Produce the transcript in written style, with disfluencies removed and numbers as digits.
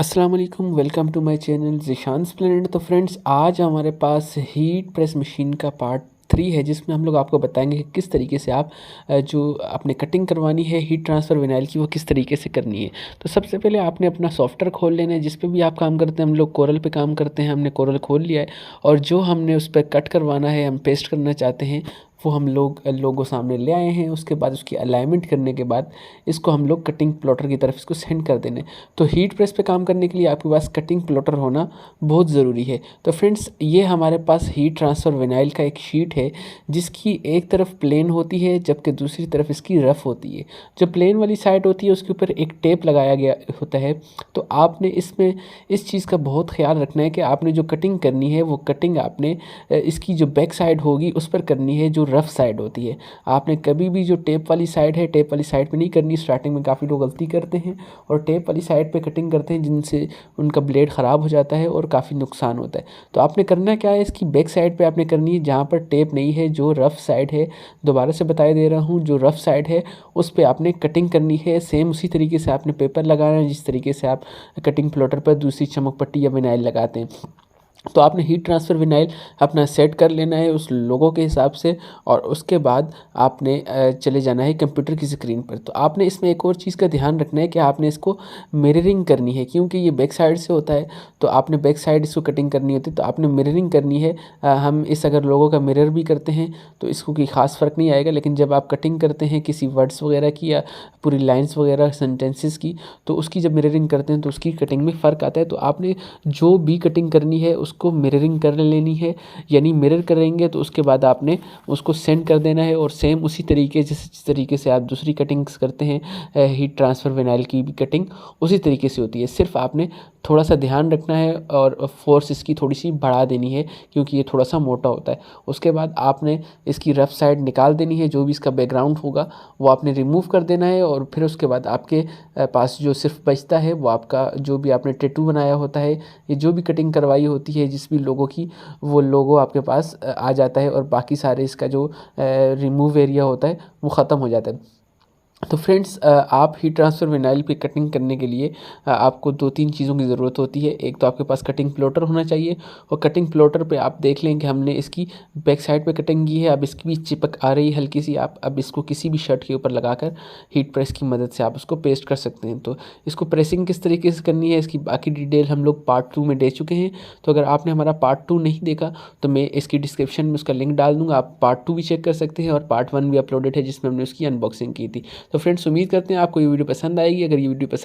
अस्सलाम वालेकुम, welcome to my channel Zeeshan splendid. तो फ्रेंड्स, आज हमारे पास हीट प्रेस मशीन का पार्ट 3 है, जिसमें हम लोग आपको बताएंगे कि किस तरीके से आप जो आपने कटिंग करवानी है हीट ट्रांसफ़र विनाइल की, वो किस तरीके से करनी है। तो सबसे पहले आपने अपना सॉफ्टवेयर खोल लेना है जिस पे भी आप काम करते हैं। हम लोग कोरल पे काम करते हैं, हमने कोरल खोल लिया है और जो हमने उस पर कट करवाना है, हम पेस्ट करना चाहते हैं, वो हम लोग लोगो सामने ले आए हैं। उसके बाद उसकी अलाइनमेंट करने के बाद इसको हम लोग कटिंग प्लॉटर की तरफ इसको सेंड कर देना है। तो हीट प्रेस पे काम करने के लिए आपके पास कटिंग प्लॉटर होना बहुत ज़रूरी है। तो फ्रेंड्स, ये हमारे पास हीट ट्रांसफ़र विनाइल का एक शीट है जिसकी एक तरफ प्लेन होती है जबकि दूसरी तरफ इसकी रफ़ होती है। जो प्लेन वाली साइड होती है उसके ऊपर एक टेप लगाया गया होता है। तो आपने इसमें इस चीज़ का बहुत ख्याल रखना है कि आपने जो कटिंग करनी है वो कटिंग आपने इसकी जो बैक साइड होगी उस पर करनी है, जो रफ़ साइड होती है। आपने कभी भी जो टेप वाली साइड है, टेप वाली साइड पे नहीं करनी। स्टार्टिंग में काफ़ी लोग गलती करते हैं और टेप वाली साइड पे कटिंग करते हैं जिनसे उनका ब्लेड ख़राब हो जाता है और काफ़ी नुकसान होता है। तो आपने करना क्या है, इसकी बैक साइड पे आपने करनी है जहाँ पर टेप नहीं है, जो रफ़ साइड है। दोबारा से बता दे रहा हूँ, जो रफ़ साइड है उस पे आपने कटिंग करनी है। सेम उसी तरीके से आपने पेपर लगाना है जिस तरीके से आप कटिंग प्लॉटर पर दूसरी चमक पट्टी या विनाइल लगाते हैं। तो आपने हीट ट्रांसफ़र विनाइल अपना सेट कर लेना है उस लोगों के हिसाब से और उसके बाद आपने चले जाना है कंप्यूटर की स्क्रीन पर। तो आपने इसमें एक और चीज़ का ध्यान रखना है कि आपने इसको मिररिंग करनी है, क्योंकि ये बैक साइड से होता है। तो आपने बैक साइड इसको कटिंग करनी होती है, तो आपने मिररिंग करनी है। हम इस अगर लोगों का मिरर भी करते हैं तो इसको कोई ख़ास फ़र्क नहीं आएगा, लेकिन जब आप कटिंग करते हैं किसी वर्ड्स वगैरह की या पूरी लाइन्स वगैरह सेंटेंसेस की, तो उसकी जब मिररिंग करते हैं तो उसकी कटिंग में फ़र्क आता है। तो आपने जो भी कटिंग करनी है उसको मिररिंग कर लेनी है, यानी मिरर करेंगे तो उसके बाद आपने उसको सेंड कर देना है। और सेम उसी तरीके जिस तरीके से आप दूसरी कटिंग्स करते हैं हीट ट्रांसफ़र विनाइल की भी कटिंग उसी तरीके से होती है। सिर्फ आपने थोड़ा सा ध्यान रखना है और फोर्स इसकी थोड़ी सी बढ़ा देनी है क्योंकि ये थोड़ा सा मोटा होता है। उसके बाद आपने इसकी रफ़ साइड निकाल देनी है, जो भी इसका बैकग्राउंड होगा वो आपने रिमूव कर देना है। और फिर उसके बाद आपके पास जो सिर्फ बचता है वो आपका जो भी आपने टैटू बनाया होता है, ये जो भी कटिंग करवाई होती है जिस भी लोगों की, वो लोगो आपके पास आ जाता है और बाकी सारे इसका जो रिमूव एरिया होता है वो ख़त्म हो जाता है। तो फ्रेंड्स, आप हीट ट्रांसफ़र विनाइल पे कटिंग करने के लिए आपको 2-3 चीज़ों की ज़रूरत होती है। एक तो आपके पास कटिंग प्लॉटर होना चाहिए और कटिंग प्लॉटर पे आप देख लें कि हमने इसकी बैक साइड पे कटिंग की है। अब इसकी भी चिपक आ रही है हल्की सी, आप अब इसको किसी भी शर्ट के ऊपर लगाकर हीट प्रेस की मदद से आप उसको पेस्ट कर सकते हैं। तो इसको प्रेसिंग किस तरीके से करनी है इसकी बाकी डिटेल हम लोग पार्ट 2 में दे चुके हैं। तो अगर आपने हमारा पार्ट 2 नहीं देखा तो मैं इसकी डिस्क्रिप्शन में उसका लिंक डाल दूँगा, आप पार्ट 2 भी चेक कर सकते हैं और पार्ट 1 भी अपलोडेड है जिसमें हमने उसकी अनबॉक्सिंग की थी। तो फ्रेंड्स, उम्मीद करते हैं आपको ये वीडियो पसंद आएगी। अगर ये वीडियो पसंद